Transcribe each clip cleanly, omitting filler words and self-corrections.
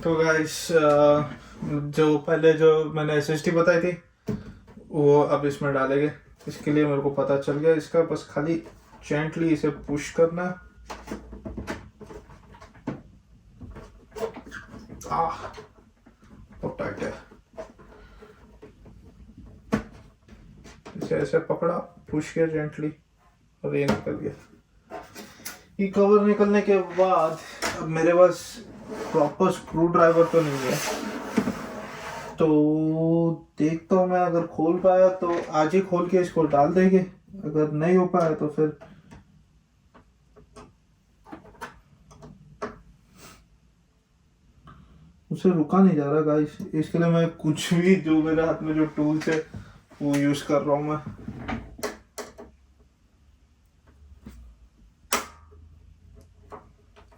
तो गाइस जो पहले जो मैंने एसएसडी बताई थी वो अब इसमें डालेंगे। इसके लिए मेरे को पता चल गया इसका, बस खाली जेंटली इसे पुश करना है। बहुत टाइट है। इसे ऐसे पकड़ा, पुश किया जेंटली और ये निकल गया। ये कवर निकलने के बाद अब मेरे पास प्रॉपर स्क्रू ड्राइवर तो नहीं है, तो देखता हूँ मैं। अगर खोल पाया तो आज ही खोल के इसको डाल देंगे, अगर नहीं हो पाया तो फिर उसे रुका नहीं जा रहा गाइस। इसके लिए मैं कुछ भी, जो मेरे हाथ में जो टूल्स है वो यूज कर रहा हूँ मैं।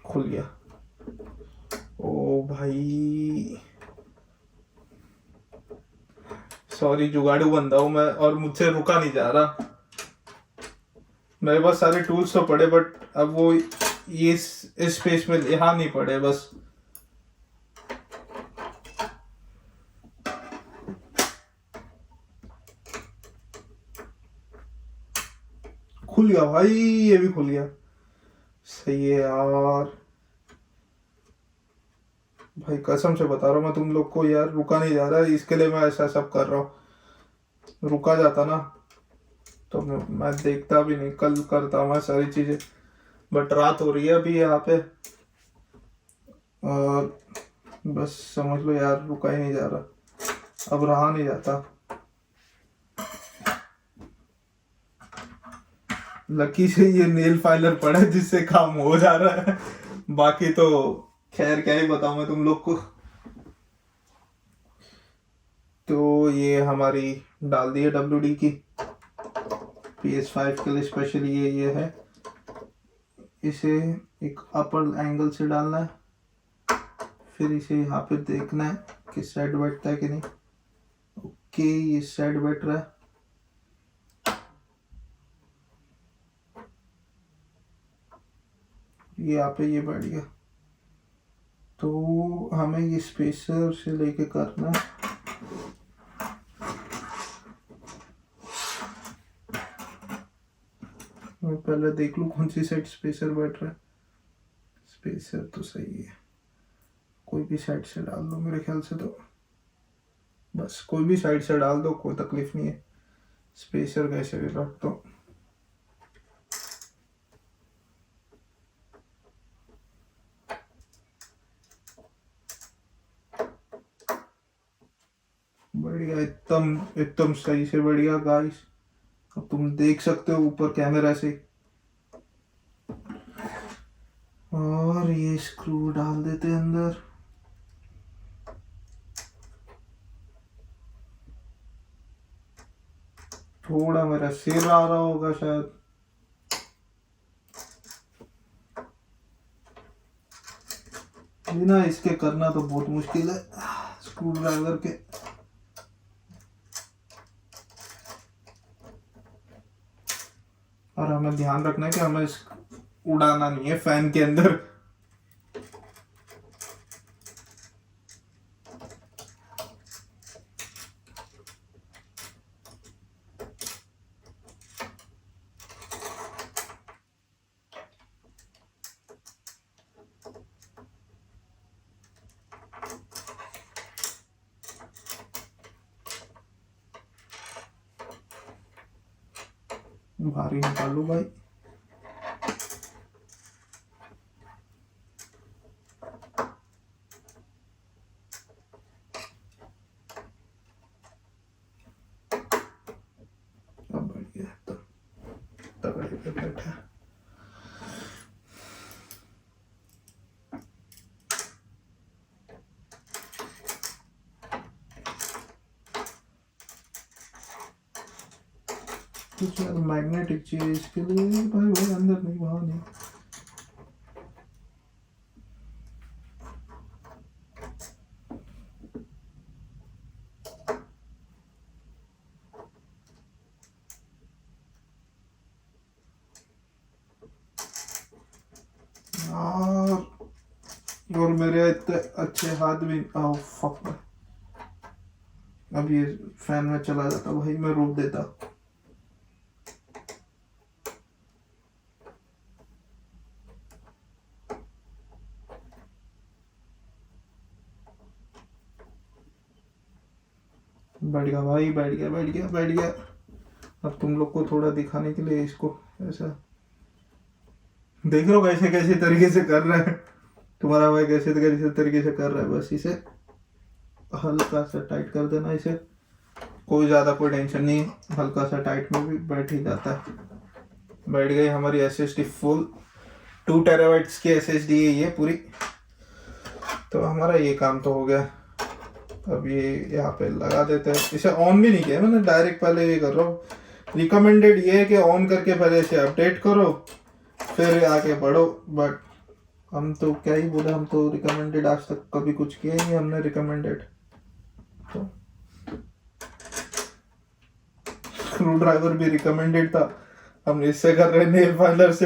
खुल गया। ओ भाई सॉरी, जुगाड़ू बंदा हूँ मैं और मुझसे रुका नहीं जा रहा। मेरे पास सारे टूल्स तो पड़े, बट अब वो ये इस स्पेस में यहाँ नहीं पड़े बस। खुल गया भाई, ये भी खुल गया। सही है यार, भाई कसम से बता रहा हूँ मैं तुम लोग को यार, रुका नहीं जा रहा। इसके लिए मैं ऐसा सब कर रहा हूँ। रुका जाता ना तो मैं देखता भी नहीं, कल करता मैं सारी चीजें। बट रात हो रही है अभी यहाँ पे, और बस समझ लो यार, रुका ही नहीं जा रहा, अब रहा नहीं जाता। लकी से ये नेल फाइलर पड़ा है जिससे काम हो जा रहा है, बाकी तो खैर क्या ही बताऊं मैं तुम लोग को। तो ये हमारी डाल दी है WD की, PS5 के लिए स्पेशली ये है। इसे एक अपर एंगल से डालना है, फिर इसे यहाँ पे देखना है किस साइड बैठता है कि नहीं। ओके, इस साइड बैठ रहा है। ये यहाँ पे ये बैठ गया, तो हमें ये स्पेसर से लेके करना है। मैं पहले देख लूँ कौन सी साइड स्पेसर बैठ रहा है। स्पेसर तो सही है, कोई भी साइड से डाल दो मेरे ख्याल से, तो बस कोई भी साइड से डाल दो, कोई तकलीफ नहीं है। स्पेसर कैसे भी रख दो। बढ़िया, एकदम एकदम सही से बढ़िया गाइस। अब तुम देख सकते हो ऊपर कैमरा से। और ये स्क्रू डाल देते हैं अंदर। थोड़ा मेरा सिर आ रहा होगा शायद। बिना इसके करना तो बहुत मुश्किल है स्क्रू ड्राइवर के। और हमें ध्यान रखना है कि हमें उड़ाना नहीं है फैन के अंदर। भारी निकालो भाई। अब बढ़िया, तो तगड़े पे बैठा। कुछ यार मैग्नेटिक चीज इसके लिए भाई, वो अंदर नहीं, वहां नहीं। और और मेरे इतने अच्छे हाथ भी फक। अब ये फैन में चला जाता भाई, मैं रोक देता। बैठ गया भाई, बैठ गया बैठ गया बैठ गया। अब तुम लोग को थोड़ा दिखाने के लिए इसको ऐसा देख लो कैसे कैसे तरीके से कर रहा है तुम्हारा भाई, कैसे कैसे तरीके से कर रहा है। बस इसे हल्का सा टाइट कर देना, इसे कोई ज़्यादा कोई टेंशन नहीं, हल्का सा टाइट में भी बैठ ही जाता है। बैठ गई हमारी SSD फुल 2 टेराबाइट्स की SSD है ये पूरी। तो हमारा ये काम तो हो गया। अब ये यहाँ पे लगा देते हैं। इसे ऑन भी नहीं किया मैंने, डायरेक्ट पहले ये कर रहा हूँ। रिकमेंडेड ये है कि ऑन करके पहले इसे अपडेट करो फिर आगे बढ़ो, बट हम तो क्या ही बोले, हम तो रिकमेंडेड आज तक कभी कुछ किया ही नहीं हमने रिकमेंडेड। तो स्क्रू ड्राइवर भी रिकमेंडेड था, हम इससे कर रहे नेल फाइलर से।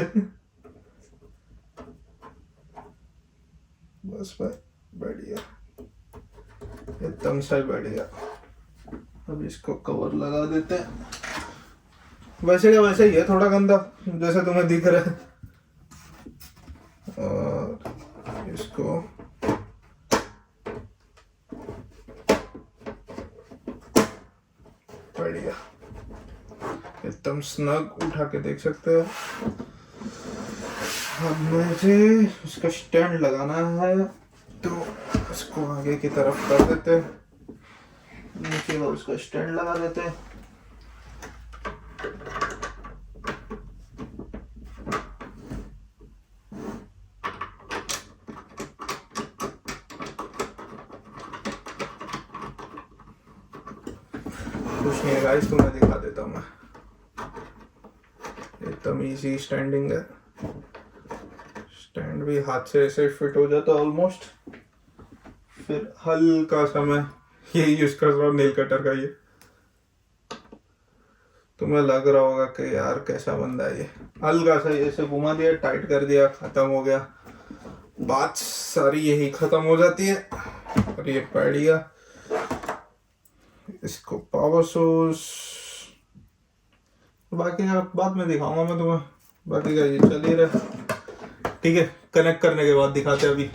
बस भाई बढ़िया, एकदम सही बढ़िया। अब इसको कवर लगा देते हैं। वैसे का वैसे ही है, थोड़ा गंदा जैसे तुम्हें दिख रहा है। और इसको बढ़िया एकदम स्नग उठा के देख सकते हो। अब मुझे इसका स्टैंड लगाना है, तो इसको आगे की तरफ कर देते हैं, नीचे और उसका स्टैंड लगा देते हैं। कुछ नहीं है गाइस, तुम्हें दिखा देता हूँ मैं। एकदम इजी स्टैंडिंग है, स्टैंड भी हाथ से ऐसे फिट हो जाता है ऑलमोस्ट। फिर हल्का सा मैं ये यूज कर रहा हूँ नेल कटर का। ये तुम्हें लग रहा होगा कि यार कैसा बंदा है ये, हल्का सा ऐसे घुमा दिया, टाइट कर दिया, खत्म हो गया, बात सारी यही खत्म हो जाती है। और ये बढ़िया, इसको पावर सोर्स बाकी का बाद में दिखाऊंगा मैं तुम्हें, बाकी का ये चल ही रहा है। ठीक है, कनेक्ट करने के बाद दिखाते हैं अभी।